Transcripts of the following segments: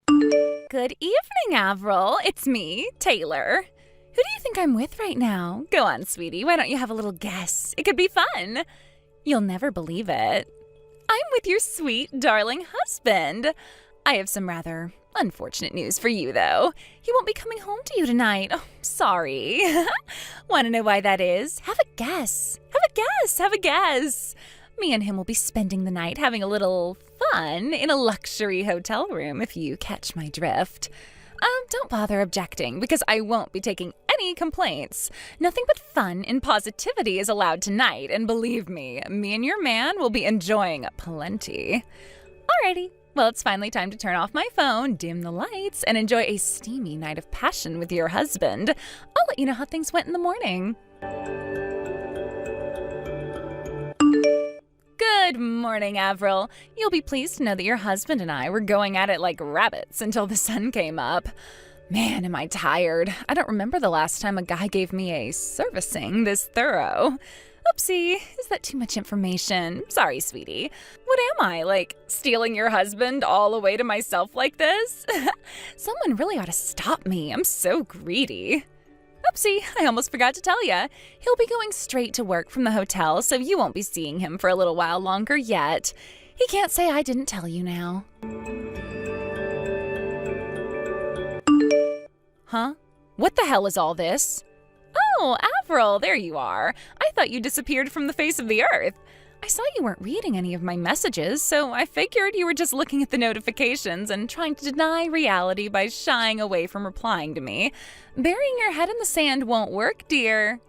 Good evening, Avril. It's me, Taylor. Who do you think I'm with right now? Go on, sweetie. Why don't you have a little guess? It could be fun. You'll never believe it. I'm with your sweet, darling husband. I have some rather unfortunate news for you, though. He won't be coming home to you tonight. Oh, sorry. Want to know why that is? Have a guess. Have a guess. Me and him will be spending the night having a little fun in a luxury hotel room, if you catch my drift. Don't bother objecting, because I won't be taking any complaints. Nothing but fun and positivity is allowed tonight, and believe me and your man will be enjoying plenty. Alrighty, well, it's finally time to turn off my phone, dim the lights, and enjoy a steamy night of passion with your husband. I'll let you know how things went in the morning. Good morning, Avril. You'll be pleased to know that your husband and I were going at it like rabbits until the sun came up. Man, am I tired. I don't remember the last time a guy gave me a servicing this thorough. Oopsie, is that too much information? Sorry, sweetie. What am I, like stealing your husband all the way to myself like this? Someone really ought to stop me. I'm so greedy. Oopsie, I almost forgot to tell ya. He'll be going straight to work from the hotel, so you won't be seeing him for a little while longer yet. He can't say I didn't tell you now. Huh? What the hell is all this? Oh, Avril, there you are. I thought you disappeared from the face of the earth. I saw you weren't reading any of my messages, so I figured you were just looking at the notifications and trying to deny reality by shying away from replying to me. Burying your head in the sand won't work, dear.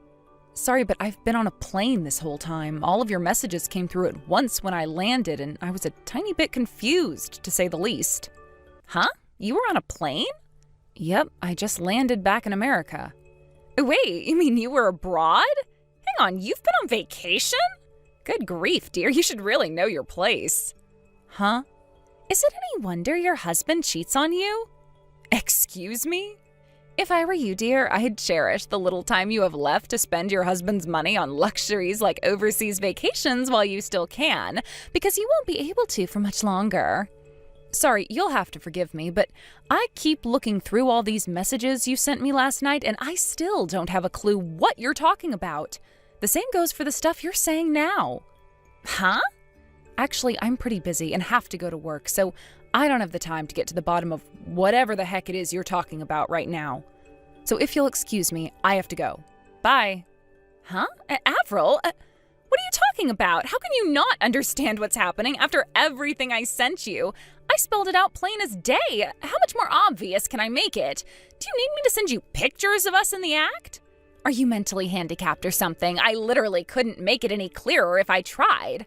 Sorry, but I've been on a plane this whole time. All of your messages came through at once when I landed, and I was a tiny bit confused, to say the least. Huh? You were on a plane? Yep, I just landed back in America. Wait, you mean you were abroad? Hang on, you've been on vacation? Good grief, dear, you should really know your place. Huh? Is it any wonder your husband cheats on you? Excuse me? If I were you, dear, I'd cherish the little time you have left to spend your husband's money on luxuries like overseas vacations while you still can, because you won't be able to for much longer. Sorry, you'll have to forgive me, but I keep looking through all these messages you sent me last night, and I still don't have a clue what you're talking about. The same goes for the stuff you're saying now. Huh? Actually, I'm pretty busy and have to go to work, so I don't have the time to get to the bottom of whatever the heck it is you're talking about right now. So if you'll excuse me, I have to go. Bye. Huh? Avril? What are you talking about? How can you not understand what's happening after everything I sent you? I spelled it out plain as day. How much more obvious can I make it? Do you need me to send you pictures of us in the act? Are you mentally handicapped or something? I literally couldn't make it any clearer if I tried.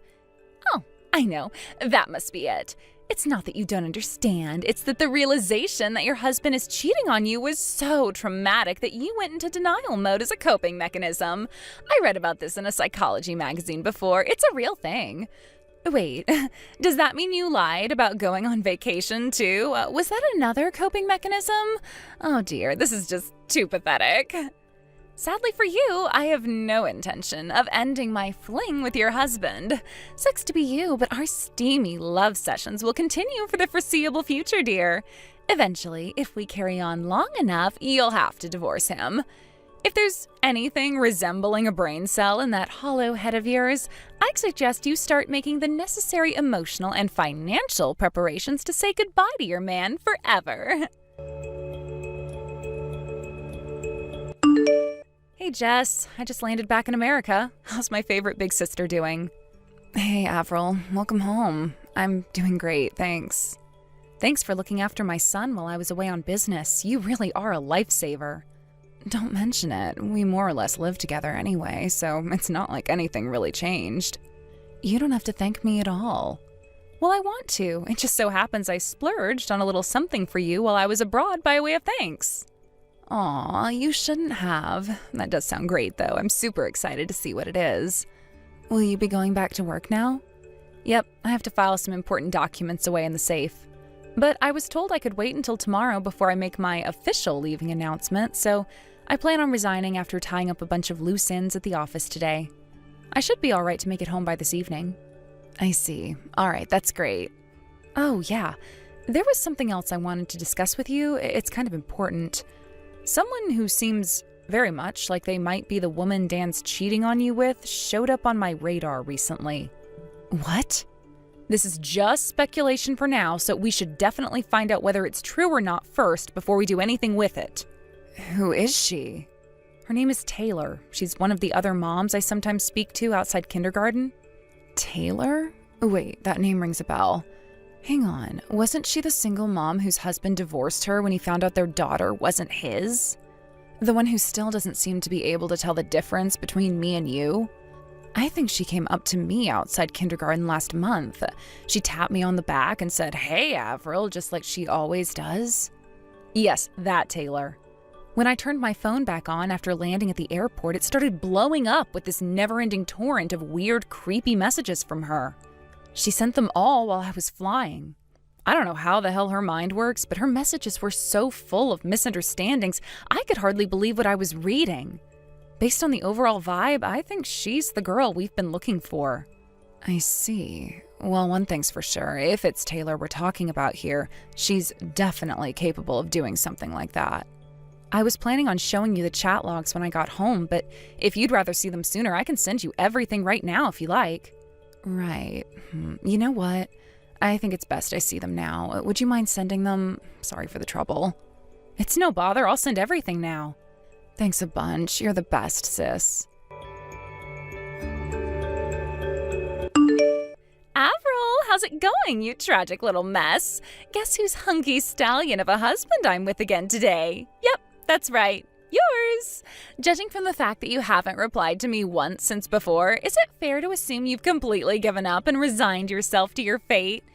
Oh, I know. That must be it. It's not that you don't understand. It's that the realization that your husband is cheating on you was so traumatic that you went into denial mode as a coping mechanism. I read about this in a psychology magazine before. It's a real thing. Wait, does that mean you lied about going on vacation too? Was that another coping mechanism? Oh dear, this is just too pathetic. Sadly for you, I have no intention of ending my fling with your husband. Sucks to be you, but our steamy love sessions will continue for the foreseeable future, dear. Eventually, if we carry on long enough, you'll have to divorce him. If there's anything resembling a brain cell in that hollow head of yours, I'd suggest you start making the necessary emotional and financial preparations to say goodbye to your man forever. Hey Jess, I just landed back in America. How's my favorite big sister doing? Hey Avril, welcome home. I'm doing great, thanks. Thanks for looking after my son while I was away on business. You really are a lifesaver. Don't mention it. We more or less live together anyway, so it's not like anything really changed. You don't have to thank me at all. Well, I want to. It just so happens I splurged on a little something for you while I was abroad by way of thanks. Aw, you shouldn't have. That does sound great, though. I'm super excited to see what it is. Will you be going back to work now? Yep, I have to file some important documents away in the safe. But I was told I could wait until tomorrow before I make my official leaving announcement, so I plan on resigning after tying up a bunch of loose ends at the office today. I should be all right to make it home by this evening. I see. All right, that's great. Oh, yeah. There was something else I wanted to discuss with you. It's kind of important. Someone who seems very much like they might be the woman Dan's cheating on you with showed up on my radar recently. What? This is just speculation for now, so we should definitely find out whether it's true or not first before we do anything with it. Who is she? Her name is Taylor. She's one of the other moms I sometimes speak to outside kindergarten. Taylor? Oh, wait, that name rings a bell. Hang on, wasn't she the single mom whose husband divorced her when he found out their daughter wasn't his? The one who still doesn't seem to be able to tell the difference between me and you? I think she came up to me outside kindergarten last month. She tapped me on the back and said, "Hey, Avril," just like she always does. Yes, that Taylor. When I turned my phone back on after landing at the airport, it started blowing up with this never-ending torrent of weird, creepy messages from her. She sent them all while I was flying. I don't know how the hell her mind works, but her messages were so full of misunderstandings, I could hardly believe what I was reading. Based on the overall vibe, I think she's the girl we've been looking for. I see. Well, one thing's for sure. If it's Taylor we're talking about here, she's definitely capable of doing something like that. I was planning on showing you the chat logs when I got home, but if you'd rather see them sooner, I can send you everything right now if you like. Right. You know what? I think it's best I see them now. Would you mind sending them? Sorry for the trouble. It's no bother. I'll send everything now. Thanks a bunch. You're the best, sis. Avril, how's it going, you tragic little mess? Guess whose hunky stallion of a husband I'm with again today? Yep, that's right. Yours! Judging from the fact that you haven't replied to me once since before, is it fair to assume you've completely given up and resigned yourself to your fate?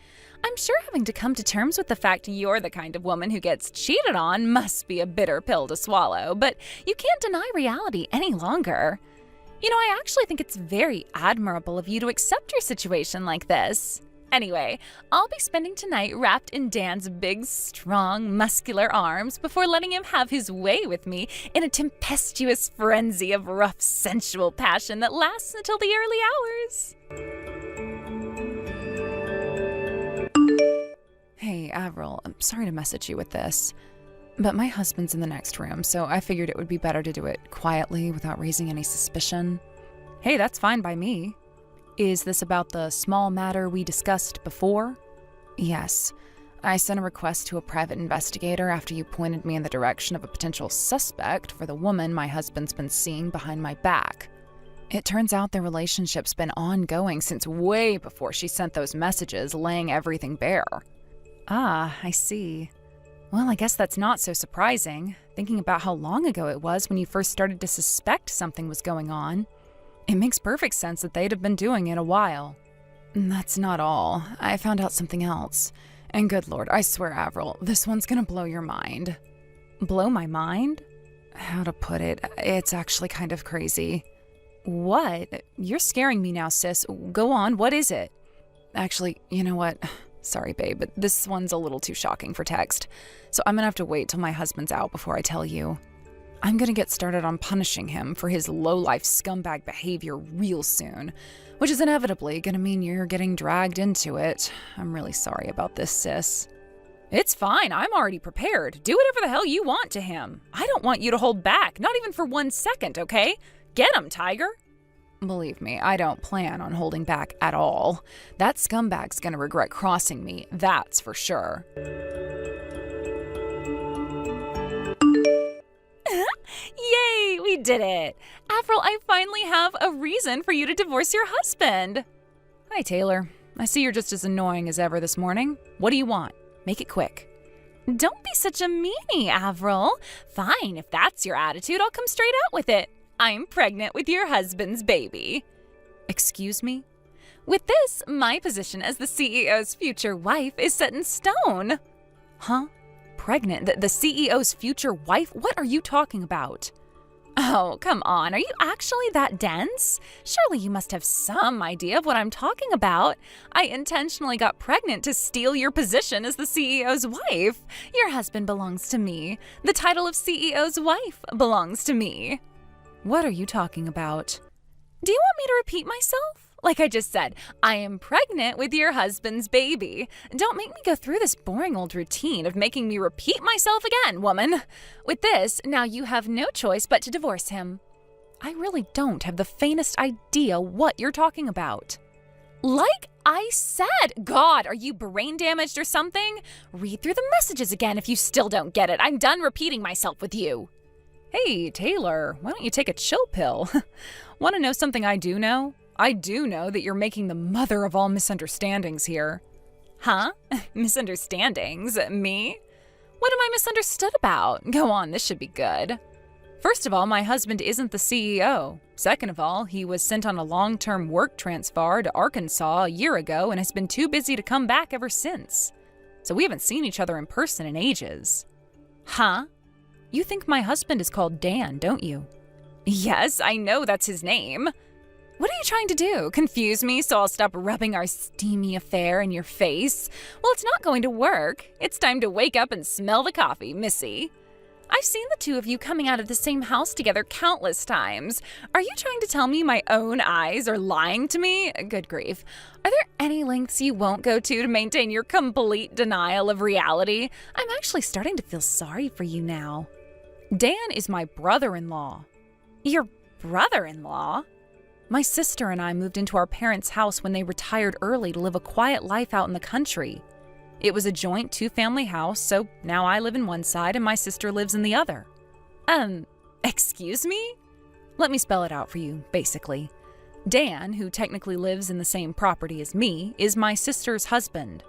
I'm sure having to come to terms with the fact you're the kind of woman who gets cheated on must be a bitter pill to swallow, but you can't deny reality any longer. You know, I actually think it's very admirable of you to accept your situation like this. Anyway, I'll be spending tonight wrapped in Dan's big, strong, muscular arms before letting him have his way with me in a tempestuous frenzy of rough, sensual passion that lasts until the early hours. Hey, Avril, I'm sorry to message you with this, but my husband's in the next room, so I figured it would be better to do it quietly without raising any suspicion. Hey, that's fine by me. Is this about the small matter we discussed before? Yes. I sent a request to a private investigator after you pointed me in the direction of a potential suspect for the woman my husband's been seeing behind my back. It turns out their relationship's been ongoing since way before she sent those messages laying everything bare. Ah, I see. Well, I guess that's not so surprising, thinking about how long ago it was when you first started to suspect something was going on. It makes perfect sense that they'd have been doing it a while. That's not all. I found out something else. And good Lord, I swear, Avril, this one's gonna blow your mind. Blow my mind? How to put it? It's actually kind of crazy. What? You're scaring me now, sis. Go on, what is it? Actually, you know what? Sorry, babe, but this one's a little too shocking for text. So I'm gonna have to wait till my husband's out before I tell you. I'm gonna get started on punishing him for his low-life scumbag behavior real soon, which is inevitably gonna mean you're getting dragged into it. I'm really sorry about this, sis. It's fine, I'm already prepared. Do whatever the hell you want to him. I don't want you to hold back, not even for 1 second, okay? Get him, tiger! Believe me, I don't plan on holding back at all. That scumbag's gonna regret crossing me, that's for sure. Yay, we did it! Avril, I finally have a reason for you to divorce your husband. Hi, Taylor. I see you're just as annoying as ever this morning. What do you want? Make it quick. Don't be such a meanie, Avril. Fine, if that's your attitude, I'll come straight out with it. I'm pregnant with your husband's baby. Excuse me? With this, my position as the CEO's future wife is set in stone. Huh? Pregnant? The CEO's future wife? What are you talking about? Oh, come on. Are you actually that dense? Surely you must have some idea of what I'm talking about. I intentionally got pregnant to steal your position as the CEO's wife. Your husband belongs to me. The title of CEO's wife belongs to me. What are you talking about? Do you want me to repeat myself? Like I just said, I am pregnant with your husband's baby. Don't make me go through this boring old routine of making me repeat myself again, woman. With this, now you have no choice but to divorce him. I really don't have the faintest idea what you're talking about. Like I said, God, are you brain damaged or something? Read through the messages again if you still don't get it. I'm done repeating myself with you. Hey, Taylor, why don't you take a chill pill? Want to know something I do know? I do know that you're making the mother of all misunderstandings here. Huh? Misunderstandings? Me? What am I misunderstood about? Go on, this should be good. First of all, my husband isn't the CEO. Second of all, he was sent on a long-term work transfer to Arkansas a year ago and has been too busy to come back ever since. So we haven't seen each other in person in ages. Huh? You think my husband is called Dan, don't you? Yes, I know that's his name. What are you trying to do? Confuse me so I'll stop rubbing our steamy affair in your face? Well, it's not going to work. It's time to wake up and smell the coffee, Missy. I've seen the two of you coming out of the same house together countless times. Are you trying to tell me my own eyes are lying to me? Good grief. Are there any lengths you won't go to maintain your complete denial of reality? I'm actually starting to feel sorry for you now. Dan is my brother-in-law. Your brother-in-law? My sister and I moved into our parents' house when they retired early to live a quiet life out in the country. It was a joint two-family house, so now I live in one side and my sister lives in the other. Excuse me? Let me spell it out for you, basically. Dan, who technically lives in the same property as me, is my sister's husband.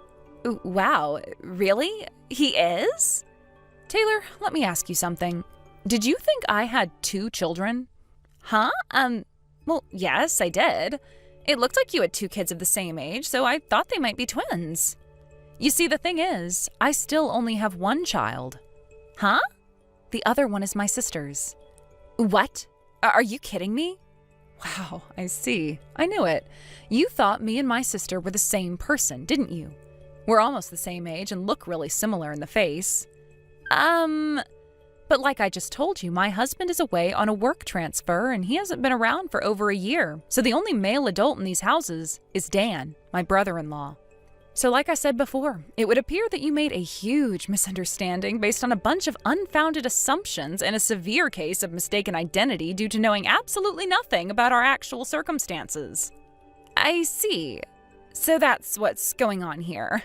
Wow, really? He is? Taylor, let me ask you something. Did you think I had 2 children? Huh? Well, yes, I did. It looked like you had 2 kids of the same age, so I thought they might be twins. You see, the thing is, I still only have 1 child. Huh? The other one is my sister's. What? Are you kidding me? Wow, I see. I knew it. You thought me and my sister were the same person, didn't you? We're almost the same age and look really similar in the face. But like I just told you, my husband is away on a work transfer and he hasn't been around for over a year. So the only male adult in these houses is Dan, my brother-in-law. So like I said before, it would appear that you made a huge misunderstanding based on a bunch of unfounded assumptions and a severe case of mistaken identity due to knowing absolutely nothing about our actual circumstances. I see. So that's what's going on here.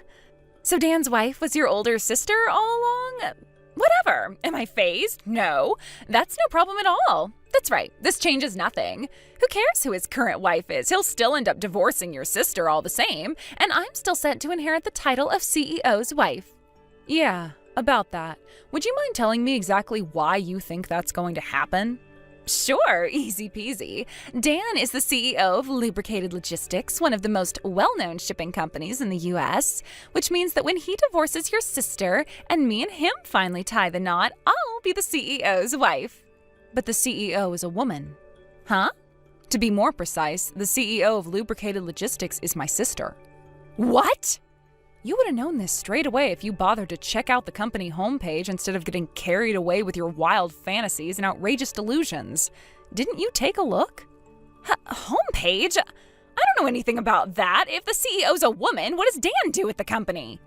So Dan's wife was your older sister all along? Whatever. Am I phased? No. That's no problem at all. That's right. This changes nothing. Who cares who his current wife is? He'll still end up divorcing your sister all the same, and I'm still set to inherit the title of CEO's wife. Yeah, about that. Would you mind telling me exactly why you think that's going to happen? Sure, easy peasy. Dan is the CEO of Lubricated Logistics, one of the most well-known shipping companies in the U.S., which means that when he divorces your sister and me and him finally tie the knot, I'll be the CEO's wife. But the CEO is a woman. Huh? To be more precise, the CEO of Lubricated Logistics is my sister. What? You would have known this straight away if you bothered to check out the company homepage instead of getting carried away with your wild fantasies and outrageous delusions. Didn't you take a look? Homepage? I don't know anything about that. If the CEO's a woman, what does Dan do at the company?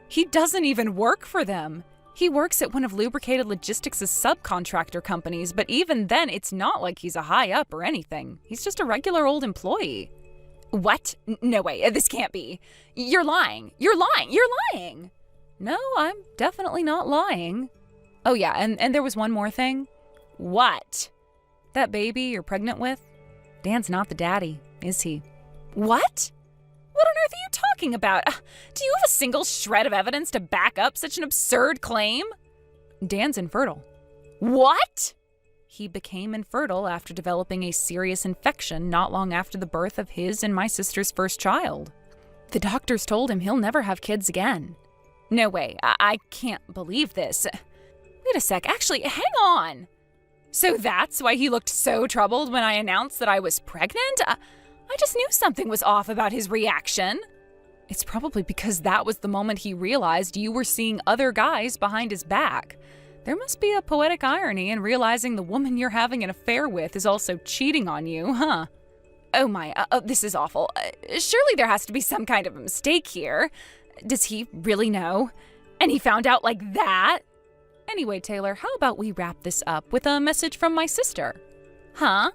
He doesn't even work for them. He works at one of Lubricated Logistics' subcontractor companies, but even then, it's not like he's a high-up or anything. He's just a regular old employee. What? No way, this can't be. You're lying. You're lying. You're lying. No, I'm definitely not lying. Oh yeah, and there was one more thing. What? That baby you're pregnant with? Dan's not the daddy, is he? What? What on earth are you talking about? Do you have a single shred of evidence to back up such an absurd claim? Dan's infertile. What? He became infertile after developing a serious infection not long after the birth of his and my sister's first child. The doctors told him he'll never have kids again. No way, I can't believe this. Wait a sec, actually, hang on. So that's why he looked so troubled when I announced that I was pregnant? I just knew something was off about his reaction. It's probably because that was the moment he realized you were seeing other guys behind his back. There must be a poetic irony in realizing the woman you're having an affair with is also cheating on you, huh? Oh my, this is awful. Surely there has to be some kind of a mistake here. Does he really know? And he found out like that? Anyway, Taylor, how about we wrap this up with a message from my sister? Huh?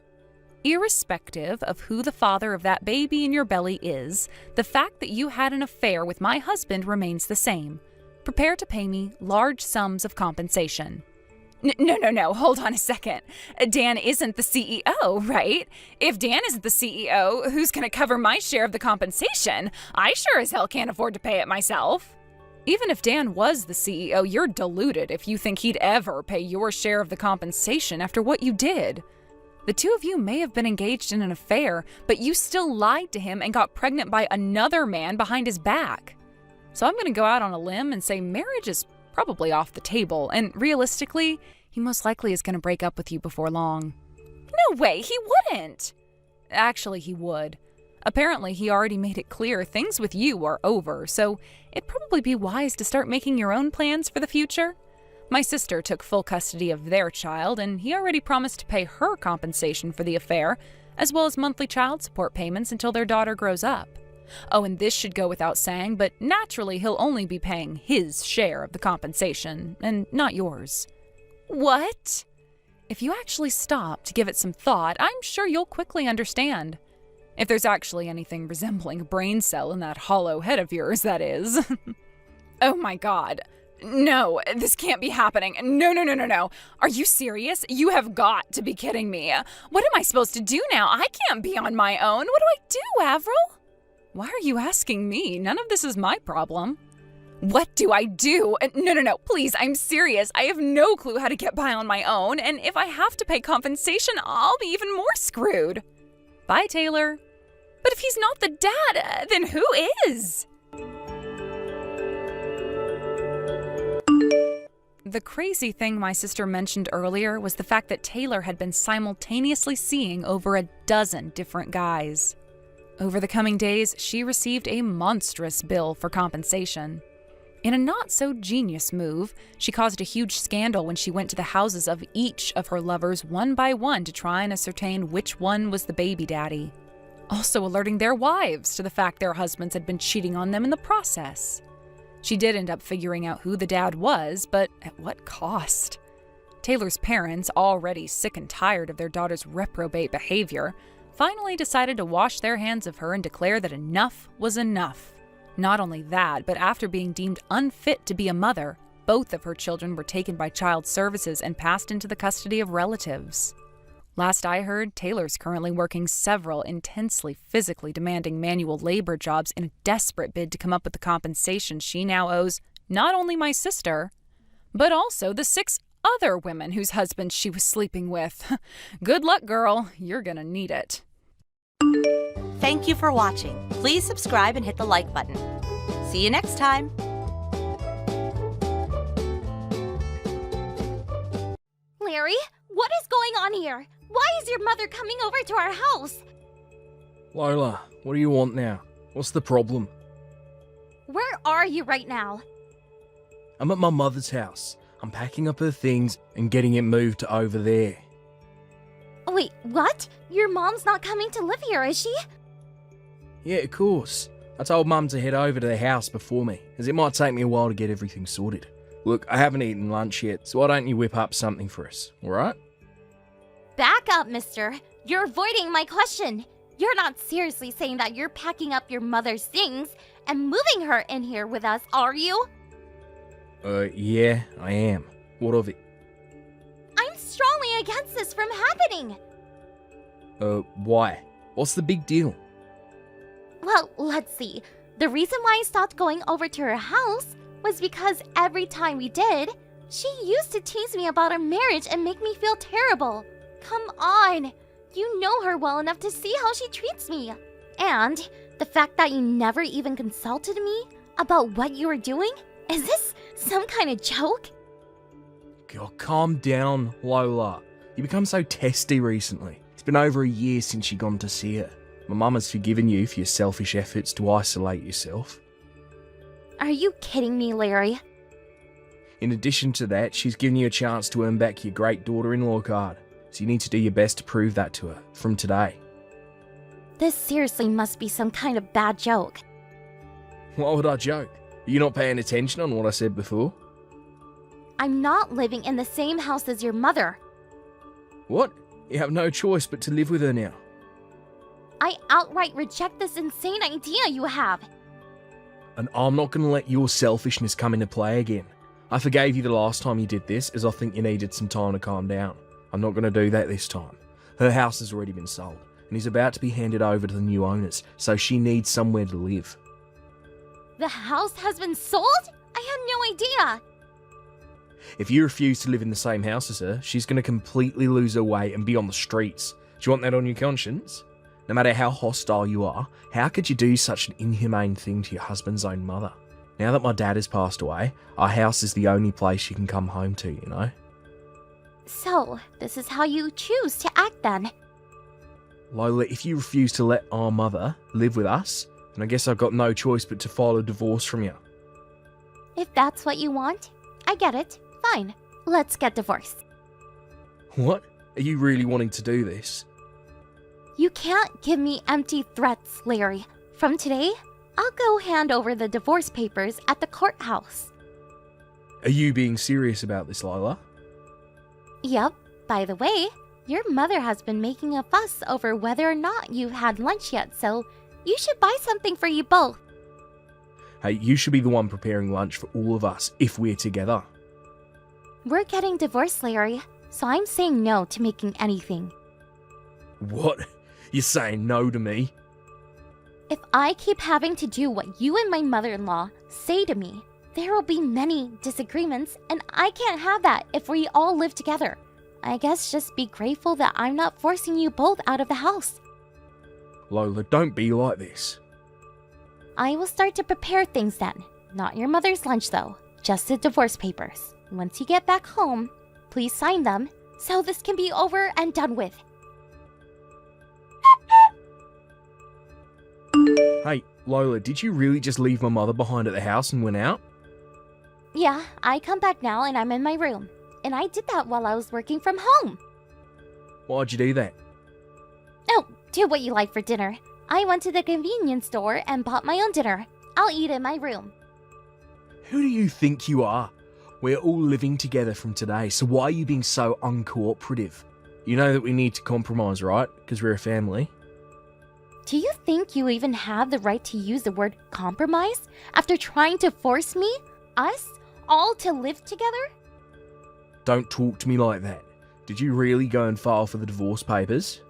Irrespective of who the father of that baby in your belly is, the fact that you had an affair with my husband remains the same. Prepare to pay me large sums of compensation. No, hold on a second. Dan isn't the CEO, right? If Dan isn't the CEO, who's going to cover my share of the compensation? I sure as hell can't afford to pay it myself. Even if Dan was the CEO, you're deluded if you think he'd ever pay your share of the compensation after what you did. The two of you may have been engaged in an affair, but you still lied to him and got pregnant by another man behind his back. So I'm going to go out on a limb and say marriage is probably off the table, and realistically, he most likely is going to break up with you before long. No way, he wouldn't! Actually, he would. Apparently, he already made it clear things with you are over, so it'd probably be wise to start making your own plans for the future. My sister took full custody of their child, and he already promised to pay her compensation for the affair, as well as monthly child support payments until their daughter grows up. Oh, and this should go without saying, but naturally he'll only be paying his share of the compensation, and not yours. What? If you actually stop to give it some thought, I'm sure you'll quickly understand. If there's actually anything resembling a brain cell in that hollow head of yours, that is. Oh my God. No, this can't be happening. No. Are you serious? You have got to be kidding me. What am I supposed to do now? I can't be on my own. What do I do, Avril? Why are you asking me? None of this is my problem. What do I do? No, please, I'm serious. I have no clue how to get by on my own, and if I have to pay compensation, I'll be even more screwed. Bye, Taylor. But if he's not the dad, then who is? The crazy thing my sister mentioned earlier was the fact that Taylor had been simultaneously seeing over a dozen different guys. Over the coming days, she received a monstrous bill for compensation. In a not-so-genius move, she caused a huge scandal when she went to the houses of each of her lovers one by one to try and ascertain which one was the baby daddy, also alerting their wives to the fact their husbands had been cheating on them in the process. She did end up figuring out who the dad was, but at what cost? Taylor's parents, already sick and tired of their daughter's reprobate behavior, finally decided to wash their hands of her and declare that enough was enough. Not only that, but after being deemed unfit to be a mother, both of her children were taken by child services and passed into the custody of relatives. Last I heard, Taylor's currently working several intensely physically demanding manual labor jobs in a desperate bid to come up with the compensation she now owes not only my sister, but also the 6 other women whose husbands she was sleeping with. Good luck, girl. You're gonna need it. Thank you for watching. Please subscribe and hit the like button. See you next time. Larry, what is going on here? Why is your mother coming over to our house? Lola, what do you want now? What's the problem? Where are you right now? I'm at my mother's house. I'm packing up her things and getting it moved to over there. Wait, what? Your mom's not coming to live here, is she? Yeah, of course. I told Mum to head over to the house before me, as it might take me a while to get everything sorted. Look, I haven't eaten lunch yet, so why don't you whip up something for us, alright? Back up, mister. You're avoiding my question. You're not seriously saying that you're packing up your mother's things and moving her in here with us, are you? Yeah, I am. What of it? I'm strongly against this from happening. Why? What's the big deal? Well, let's see. The reason why I stopped going over to her house was because every time we did, she used to tease me about our marriage and make me feel terrible. Come on. You know her well enough to see how she treats me. And the fact that you never even consulted me about what you were doing? Is this some kind of joke? God, calm down, Lola. You become so testy recently. It's been over a year since you gone to see her. My mum has forgiven you for your selfish efforts to isolate yourself. Are you kidding me, Larry? In addition to that, she's given you a chance to earn back your great daughter-in-law card. So you need to do your best to prove that to her, from today. This seriously must be some kind of bad joke. Why would I joke? Are you not paying attention on what I said before? I'm not living in the same house as your mother. What? You have no choice but to live with her now. I outright reject this insane idea you have. And I'm not going to let your selfishness come into play again. I forgave you the last time you did this, as I think you needed some time to calm down. I'm not going to do that this time. Her house has already been sold, and is about to be handed over to the new owners, so she needs somewhere to live. The house has been sold? I had no idea. If you refuse to live in the same house as her, she's going to completely lose her way and be on the streets. Do you want that on your conscience? No matter how hostile you are, how could you do such an inhumane thing to your husband's own mother? Now that my dad has passed away, our house is the only place she can come home to, you know? So, this is how you choose to act then? Lola, if you refuse to let our mother live with us, then I guess I've got no choice but to file a divorce from you. If that's what you want, I get it. Fine. Let's get divorced. What? Are you really wanting to do this? You can't give me empty threats, Larry. From today, I'll go hand over the divorce papers at the courthouse. Are you being serious about this, Lola? Yep. By the way, your mother has been making a fuss over whether or not you've had lunch yet, so you should buy something for you both. Hey, you should be the one preparing lunch for all of us if we're together. We're getting divorced, Larry, so I'm saying no to making anything. What? You're saying no to me? If I keep having to do what you and my mother-in-law say to me, there will be many disagreements, and I can't have that if we all live together. I guess just be grateful that I'm not forcing you both out of the house. Lola, don't be like this. I will start to prepare things then. Not your mother's lunch, though. Just the divorce papers. Once you get back home, please sign them so this can be over and done with. Hey, Lola, did you really just leave my mother behind at the house and went out? Yeah, I come back now and I'm in my room. And I did that while I was working from home. Why'd you do that? Oh, do what you like for dinner. I went to the convenience store and bought my own dinner. I'll eat in my room. Who do you think you are? We're all living together from today, so why are you being so uncooperative? You know that we need to compromise, right? Because we're a family. Do you think you even have the right to use the word compromise after trying to force me, us, all to live together? Don't talk to me like that. Did you really go and file for the divorce papers?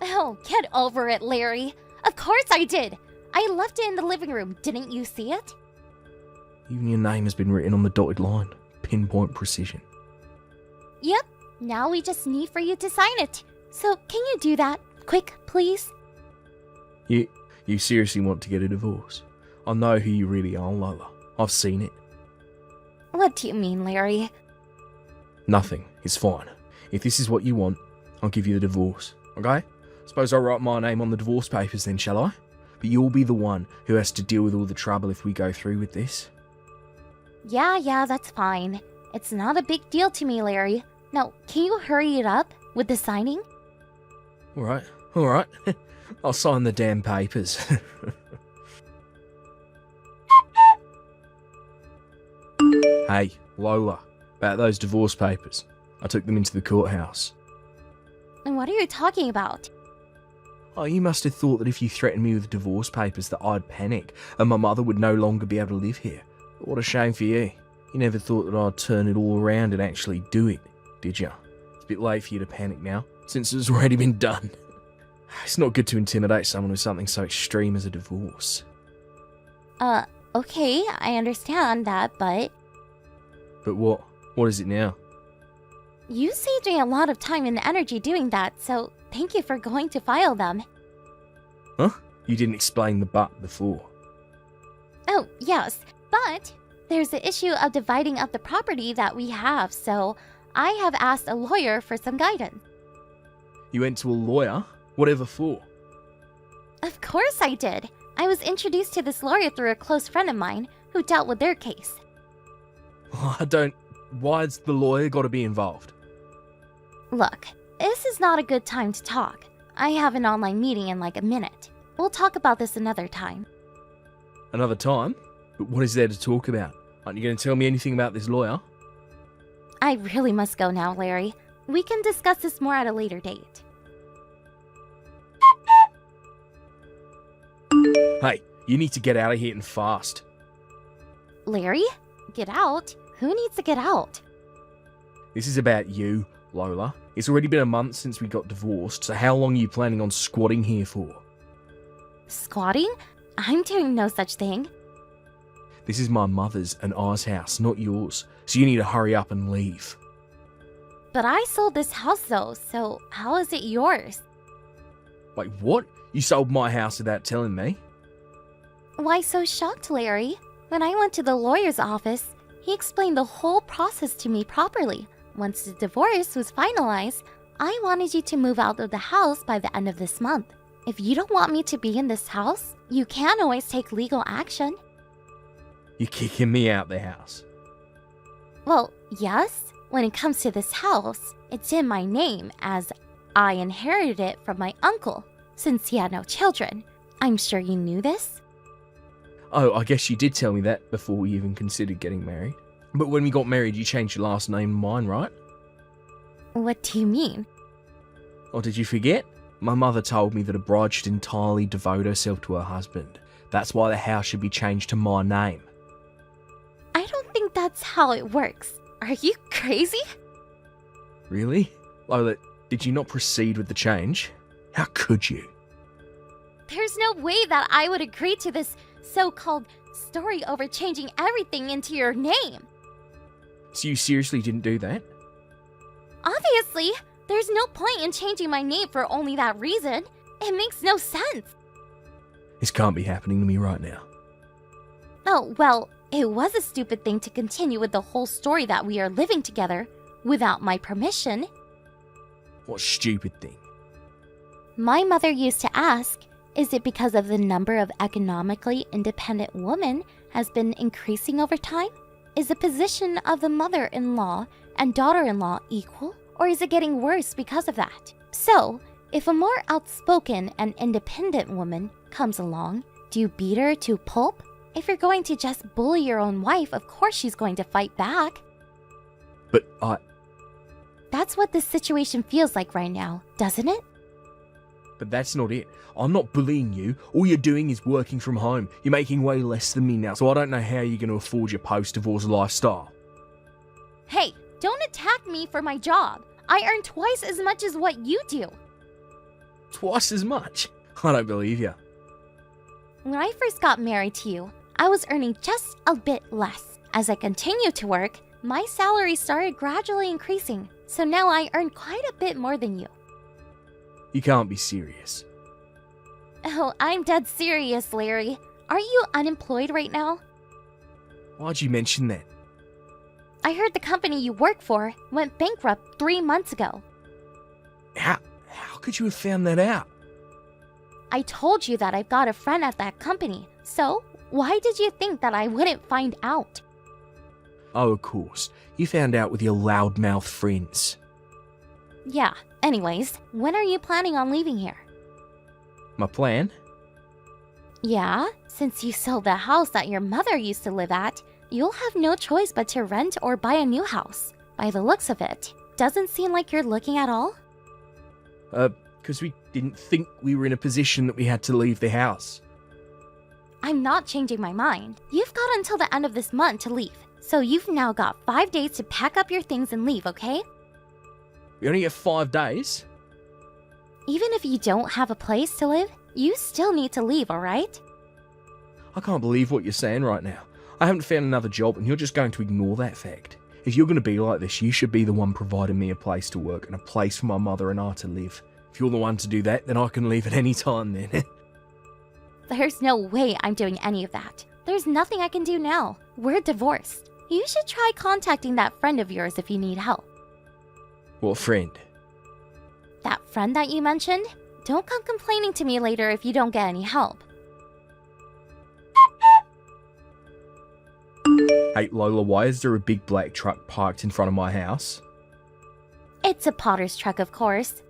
Oh, get over it, Larry. Of course I did. I left it in the living room. Didn't you see it? Even your name has been written on the dotted line. Pinpoint precision. Yep. Now we just need for you to sign it. So can you do that? Quick, please? You seriously want to get a divorce? I know who you really are, Lola. I've seen it. What do you mean, Larry? Nothing. It's fine. If this is what you want, I'll give you the divorce. Okay? Suppose I'll write my name on the divorce papers then, shall I? But you'll be the one who has to deal with all the trouble if we go through with this. Yeah, that's fine. It's not a big deal to me, Larry. Now, can you hurry it up with the signing? Alright. I'll sign the damn papers. Hey, Lola, about those divorce papers. I took them into the courthouse. And what are you talking about? Oh, you must have thought that if you threatened me with divorce papers that I'd panic and my mother would no longer be able to live here. But what a shame for you. You never thought that I'd turn it all around and actually do it, did you? It's a bit late for you to panic now, since it's already been done. It's not good to intimidate someone with something so extreme as a divorce. Okay, I understand that, but... But what? What is it now? You saved me a lot of time and energy doing that, so thank you for going to file them. Huh? You didn't explain the but before. Oh, yes, but there's the issue of dividing up the property that we have, so I have asked a lawyer for some guidance. You went to a lawyer? Whatever for? Of course I did. I was introduced to this lawyer through a close friend of mine who dealt with their case. Why's the lawyer got to be involved? Look, this is not a good time to talk. I have an online meeting in like a minute. We'll talk about this another time. Another time? But what is there to talk about? Aren't you going to tell me anything about this lawyer? I really must go now, Larry. We can discuss this more at a later date. Hey, you need to get out of here and fast. Larry? Get out? Who needs to get out? This is about you, Lola. It's already been a month since we got divorced, so how long are you planning on squatting here for? Squatting? I'm doing no such thing. This is my mother's and I's house, not yours, so you need to hurry up and leave. But I sold this house though, so how is it yours? Wait, what? You sold my house without telling me? Why so shocked, Larry? When I went to the lawyer's office, he explained the whole process to me properly. Once the divorce was finalized, I wanted you to move out of the house by the end of this month. If you don't want me to be in this house, you can always take legal action. You're kicking me out the house. Well, yes. When it comes to this house, it's in my name as I inherited it from my uncle, since he had no children. I'm sure you knew this. Oh, I guess you did tell me that before we even considered getting married. But when we got married, you changed your last name to mine, right? What do you mean? Or did you forget? My mother told me that a bride should entirely devote herself to her husband. That's why the house should be changed to my name. I don't think that's how it works. Are you crazy? Really? Lola, did you not proceed with the change? How could you? There's no way that I would agree to this so-called story over changing everything into your name. So you seriously didn't do that? Obviously, there's no point in changing my name for only that reason. It makes no sense. This can't be happening to me right now. Oh, well, it was a stupid thing to continue with the whole story that we are living together without my permission. What stupid thing? My mother used to ask, is it because of the number of economically independent women has been increasing over time? Is the position of the mother-in-law and daughter-in-law equal? Or is it getting worse because of that? So, if a more outspoken and independent woman comes along, do you beat her to pulp? If you're going to just bully your own wife, of course she's going to fight back. But That's what this situation feels like right now, doesn't it? But that's not it. I'm not bullying you. All you're doing is working from home. You're making way less than me now, so I don't know how you're going to afford your post-divorce lifestyle. Hey, don't attack me for my job. I earn twice as much as what you do. Twice as much? I don't believe you. When I first got married to you, I was earning just a bit less. As I continued to work, my salary started gradually increasing, so now I earn quite a bit more than you. You can't be serious. Oh, I'm dead serious, Larry. Are you unemployed right now? Why'd you mention that? I heard the company you work for went bankrupt 3 months ago. How could you have found that out? I told you that I've got a friend at that company, so why did you think that I wouldn't find out? Oh, of course. You found out with your loudmouth friends. Yeah, anyways, when are you planning on leaving here? My plan? Yeah, since you sold the house that your mother used to live at, you'll have no choice but to rent or buy a new house. By the looks of it, doesn't seem like you're looking at all. Because we didn't think we were in a position that we had to leave the house. I'm not changing my mind. You've got until the end of this month to leave, so you've now got 5 days to pack up your things and leave, okay? We only get 5 days. Even if you don't have a place to live, you still need to leave, alright? I can't believe what you're saying right now. I haven't found another job and you're just going to ignore that fact. If you're going to be like this, you should be the one providing me a place to work and a place for my mother and I to live. If you're the one to do that, then I can leave at any time then. There's no way I'm doing any of that. There's nothing I can do now. We're divorced. You should try contacting that friend of yours if you need help. What friend? That friend that you mentioned? Don't come complaining to me later if you don't get any help. Hey Lola, why is there a big black truck parked in front of my house? It's a potter's truck, of course.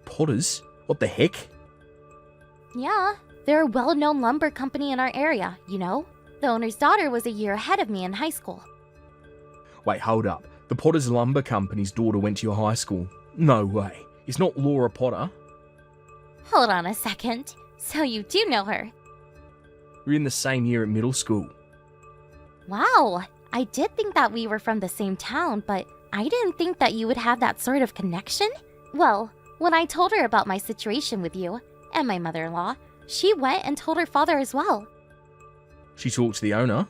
Potters? What the heck? Yeah, they're a well-known lumber company in our area, you know? The owner's daughter was a year ahead of me in high school. Wait, hold up. The Potter's Lumber Company's daughter went to your high school? No way. It's not Laura Potter. Hold on a second. So you do know her? We're in the same year at middle school. Wow, I did think that we were from the same town, but I didn't think that you would have that sort of connection. Well, when I told her about my situation with you and my mother-in-law, she went and told her father as well. She talked to the owner?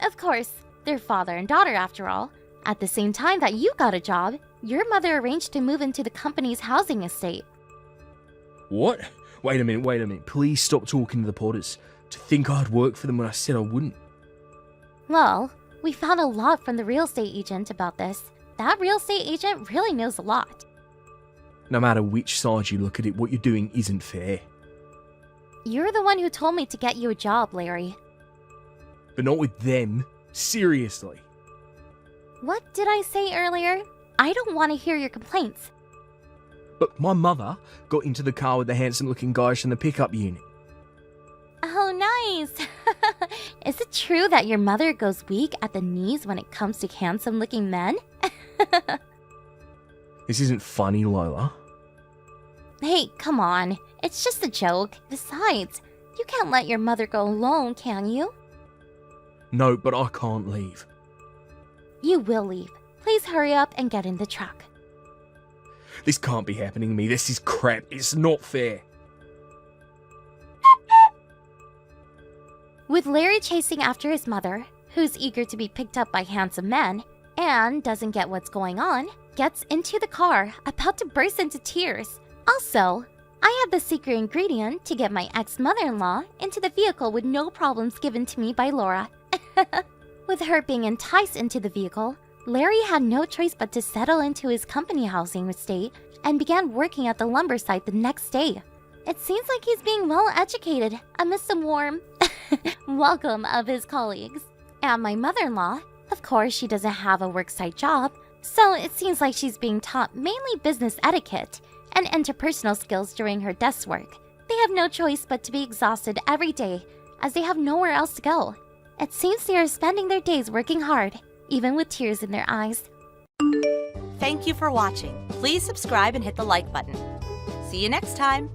Of course, they're father and daughter after all. At the same time that you got a job, your mother arranged to move into the company's housing estate. What? Wait a minute. Please stop talking to the Potters. To think I'd work for them when I said I wouldn't. Well, we found a lot from the real estate agent about this. That real estate agent really knows a lot. No matter which side you look at it, what you're doing isn't fair. You're the one who told me to get you a job, Larry. But not with them. Seriously. What did I say earlier? I don't want to hear your complaints. But my mother got into the car with the handsome-looking guys from the pickup unit. Oh, nice! Is it true that your mother goes weak at the knees when it comes to handsome-looking men? This isn't funny, Lola. Hey, come on. It's just a joke. Besides, you can't let your mother go alone, can you? No, but I can't leave. You will leave. Please hurry up and get in the truck. This can't be happening to me. This is crap. It's not fair. With Larry chasing after his mother, who's eager to be picked up by handsome men, and doesn't get what's going on, gets into the car, about to burst into tears. Also, I have the secret ingredient to get my ex-mother-in-law into the vehicle with no problems given to me by Laura. With her being enticed into the vehicle, Larry had no choice but to settle into his company housing estate and began working at the lumber site the next day. It seems like he's being well educated amidst the warm welcome of his colleagues. And my mother-in-law, of course, she doesn't have a worksite job, so it seems like she's being taught mainly business etiquette and interpersonal skills during her desk work. They have no choice but to be exhausted every day, as they have nowhere else to go. It seems they are spending their days working hard, even with tears in their eyes. Thank you for watching. Please subscribe and hit the like button. See you next time.